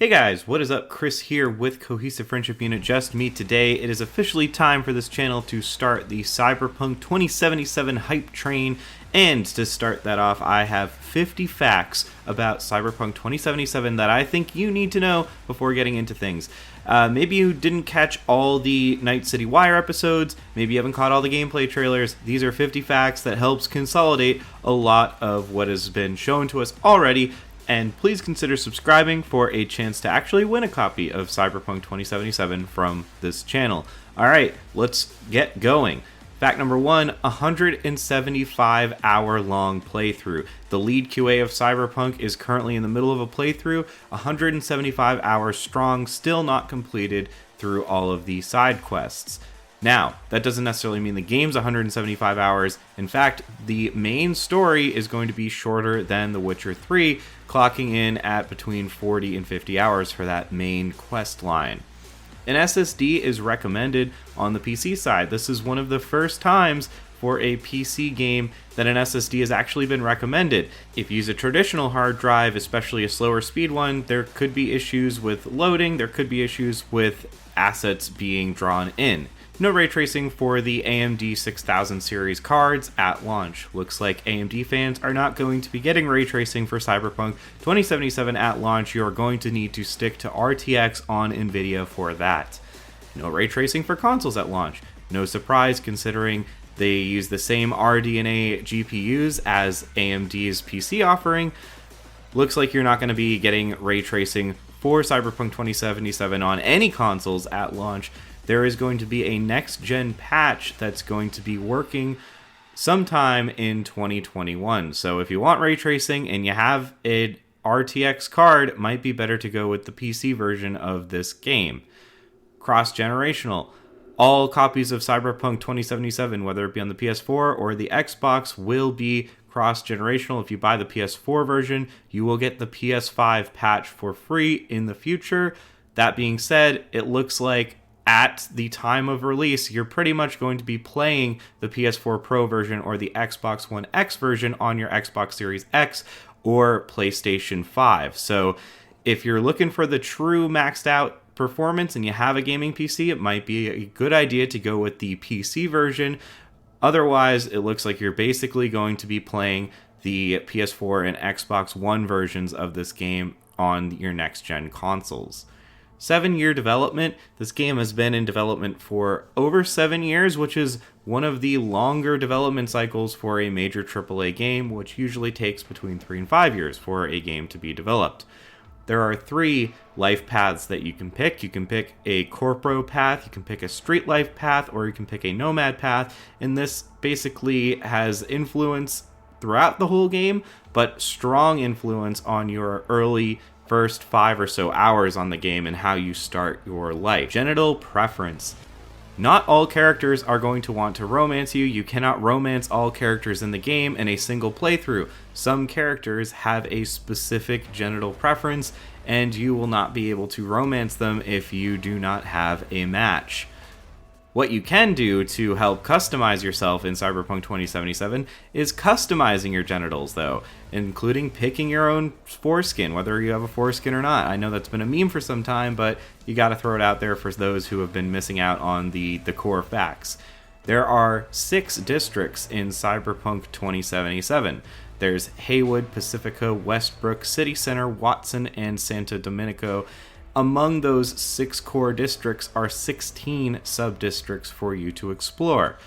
Hey guys, what is up? Chris here with Cohesive Friendship Unit Just Me Today. It is officially time for this channel to start the Cyberpunk 2077 hype train, and to start that off, I have 50 facts about Cyberpunk 2077 that I think you need to know before getting into things. Maybe you didn't catch all the Night City Wire episodes, maybe you haven't caught all the gameplay trailers. These are 50 facts that helps consolidate a lot of what has been shown to us already. And please consider subscribing for a chance to actually win a copy of Cyberpunk 2077 from this channel. Alright, let's get going. Fact number 1, 175-hour-long playthrough. The lead QA of Cyberpunk is currently in the middle of a playthrough, 175 hours strong, still not completed through all of the side quests. Now, that doesn't necessarily mean the game's 175 hours. In fact, the main story is going to be shorter than The Witcher 3, clocking in at between 40 and 50 hours for that main quest line. An SSD is recommended on the PC side. This is one of the first times for a PC game that an SSD has actually been recommended. If you use a traditional hard drive, especially a slower speed one, there could be issues with loading, there could be issues with assets being drawn in. No ray tracing for the AMD 6000 series cards at launch. Looks like AMD fans are not going to be getting ray tracing for Cyberpunk 2077 at launch. You're going to need to stick to RTX on Nvidia for that. No ray tracing for consoles at launch. No surprise considering they use the same RDNA GPUs as AMD's PC offering. Looks like you're not going to be getting ray tracing for Cyberpunk 2077 on any consoles at launch. There is going to be a next-gen patch that's going to be working sometime in 2021. So if you want ray tracing and you have an RTX card, it might be better to go with the PC version of this game. Cross-generational. All copies of Cyberpunk 2077, whether it be on the PS4 or the Xbox, will be cross-generational. If you buy the PS4 version, you will get the PS5 patch for free in the future. That being said, it looks like at the time of release, you're pretty much going to be playing the PS4 Pro version or the Xbox One X version on your Xbox Series X or PlayStation 5. So if you're looking for the true maxed out performance and you have a gaming PC, it might be a good idea to go with the PC version. Otherwise, it looks like you're basically going to be playing the PS4 and Xbox One versions of this game on your next-gen consoles. 7-year development. This game has been in development for over 7 years, which is one of the longer development cycles for a major AAA game, which usually takes between 3 and 5 years for a game to be developed. There are 3 life paths that you can pick. You can pick a corpo path, you can pick a street life path, or you can pick a nomad path, and this basically has influence throughout the whole game, but strong influence on your early first 5 or so hours on the game and how you start your life. Genetal Preference. Not all characters are going to want to romance you. You cannot romance all characters in the game in a single playthrough. Some characters have a specific genital preference, and you will not be able to romance them if you do not have a match. What you can do to help customize yourself in Cyberpunk 2077 is customizing your genitals, though, including picking your own foreskin, whether you have a foreskin or not. I know that's been a meme for some time, but you gotta throw it out there for those who have been missing out on the core facts. There are 6 districts in Cyberpunk 2077. There's Haywood, Pacifica, Westbrook, City Center, Watson, and Santo Domenico. Among those 6 core districts are 16 sub-districts for you to explore.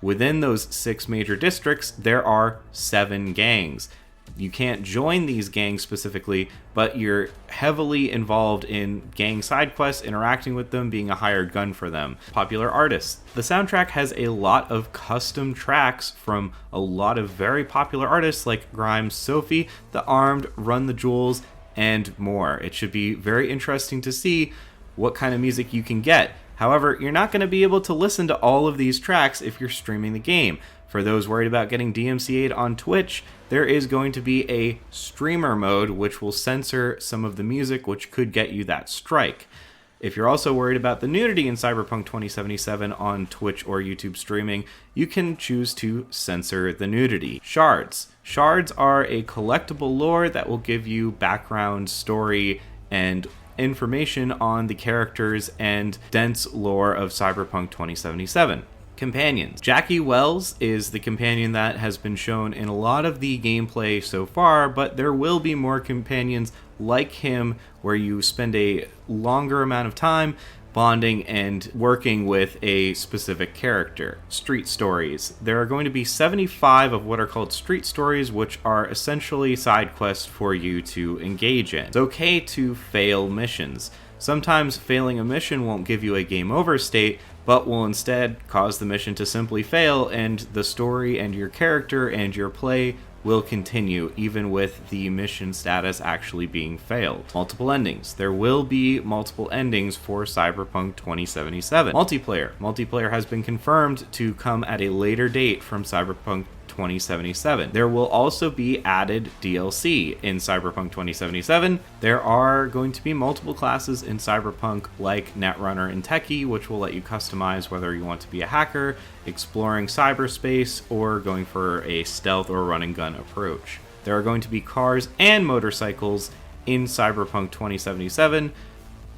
Within those 6 major districts, there are 7 gangs. You can't join these gangs specifically, but you're heavily involved in gang side quests, interacting with them, being a hired gun for them. Popular artists. The soundtrack has a lot of custom tracks from a lot of very popular artists like Grimes, Sophie, The Armed, Run the Jewels, and more. It should be very interesting to see what kind of music you can get. However, you're not going to be able to listen to all of these tracks if you're streaming the game. For those worried about getting DMCA'd on Twitch, there is going to be a streamer mode which will censor some of the music, which could get you that strike. If you're also worried about the nudity in Cyberpunk 2077 on Twitch or YouTube streaming, you can choose to censor the nudity. Shards. Shards are a collectible lore that will give you background, story, and information on the characters and dense lore of Cyberpunk 2077. Companions. Jackie Wells is the companion that has been shown in a lot of the gameplay so far, but there will be more companions like him where you spend a longer amount of time bonding and working with a specific character. Street stories. There are going to be 75 of what are called street stories, which are essentially side quests for you to engage in. It's okay to fail missions. Sometimes failing a mission won't give you a game over state, but will instead cause the mission to simply fail, and the story and your character and your play will continue even with the mission status actually being failed. Multiple endings. There will be multiple endings for Cyberpunk 2077. Multiplayer. Multiplayer has been confirmed to come at a later date from Cyberpunk 2077. There will also be added DLC in Cyberpunk 2077. There are going to be multiple classes in Cyberpunk like Netrunner and Techie, which will let you customize whether you want to be a hacker, exploring cyberspace, or going for a stealth or run and gun approach. There are going to be cars and motorcycles in Cyberpunk 2077,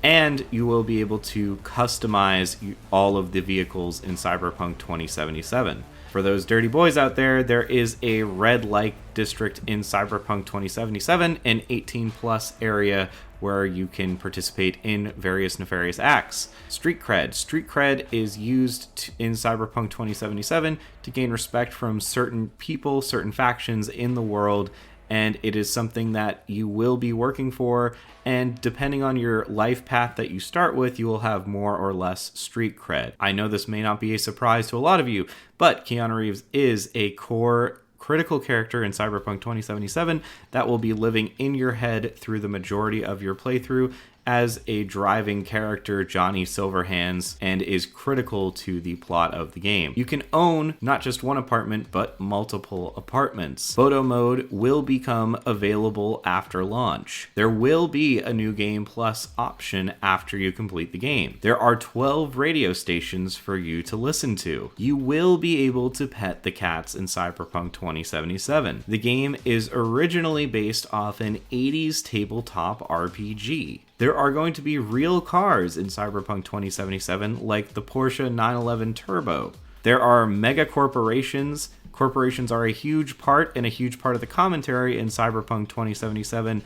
and you will be able to customize all of the vehicles in Cyberpunk 2077. For those dirty boys out there, there is a red light district in Cyberpunk 2077, an 18+ area where you can participate in various nefarious acts. Street cred. Street cred is used in Cyberpunk 2077 to gain respect from certain people, certain factions in the world, and it is something that you will be working for, and depending on your life path that you start with, you will have more or less street cred. I know this may not be a surprise to a lot of you, but Keanu Reeves is a core critical character in Cyberpunk 2077 that will be living in your head through the majority of your playthrough as a driving character, Johnny Silverhands, and is critical to the plot of the game. You can own not just one apartment, but multiple apartments. Photo mode will become available after launch. There will be a new Game Plus option after you complete the game. There are 12 radio stations for you to listen to. You will be able to pet the cats in Cyberpunk 2077. The game is originally based off an 80s tabletop RPG. There are going to be real cars in Cyberpunk 2077, like the Porsche 911 Turbo. There are mega corporations. Corporations are a huge part and a huge part of the commentary in Cyberpunk 2077.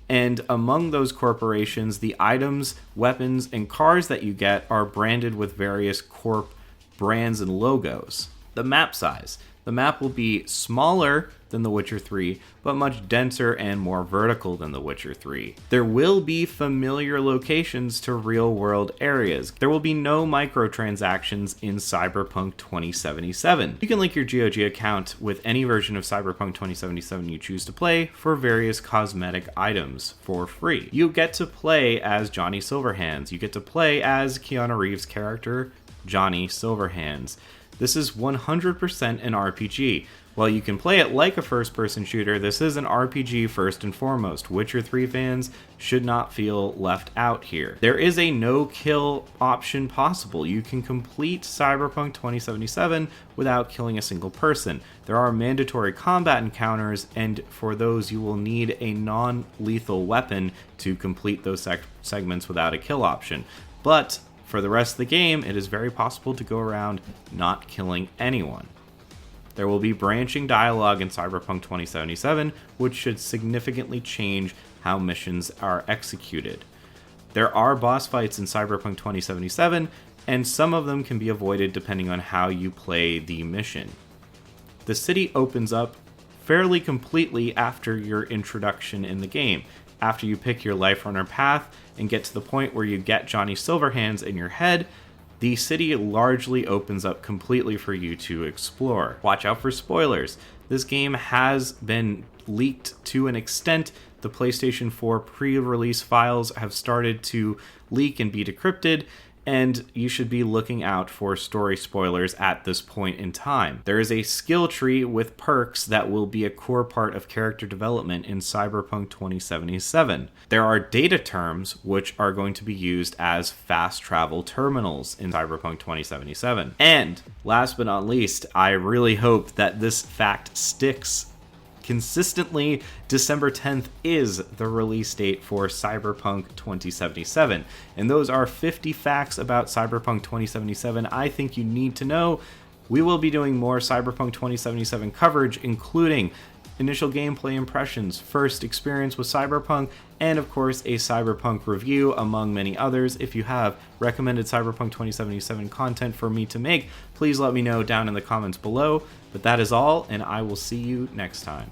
And among those corporations, the items, weapons, and cars that you get are branded with various corp brands and logos. The map size. The map will be smaller than The Witcher 3, but much denser and more vertical than The Witcher 3. There will be familiar locations to real-world areas. There will be no microtransactions in Cyberpunk 2077. You can link your GOG account with any version of Cyberpunk 2077 you choose to play for various cosmetic items for free. You get to play as Johnny Silverhands. You get to play as Keanu Reeves' character, Johnny Silverhands. This is 100% an RPG. While you can play it like a first-person shooter, this is an RPG first and foremost. Witcher 3 fans should not feel left out here. There is a no-kill option possible. You can complete Cyberpunk 2077 without killing a single person. There are mandatory combat encounters, and for those you will need a non-lethal weapon to complete those segments without a kill option. But for the rest of the game, it is very possible to go around not killing anyone. There will be branching dialogue in Cyberpunk 2077, which should significantly change how missions are executed. There are boss fights in Cyberpunk 2077, and some of them can be avoided depending on how you play the mission. The city opens up fairly completely after your introduction in the game. After you pick your Life Runner path and get to the point where you get Johnny Silverhands in your head, the city largely opens up completely for you to explore. Watch out for spoilers. This game has been leaked to an extent. The PlayStation 4 pre-release files have started to leak and be decrypted, and you should be looking out for story spoilers at this point in time. There is a skill tree with perks that will be a core part of character development in Cyberpunk 2077. There are data terms which are going to be used as fast travel terminals in Cyberpunk 2077. And last but not least, I really hope that this fact sticks consistently, December 10th is the release date for Cyberpunk 2077. And those are 50 facts about Cyberpunk 2077 I think you need to know. We will be doing more Cyberpunk 2077 coverage, including initial gameplay impressions, first experience with Cyberpunk, and of course a Cyberpunk review, among many others. If you have recommended Cyberpunk 2077 content for me to make, please let me know down in the comments below. But that is all, and I will see you next time.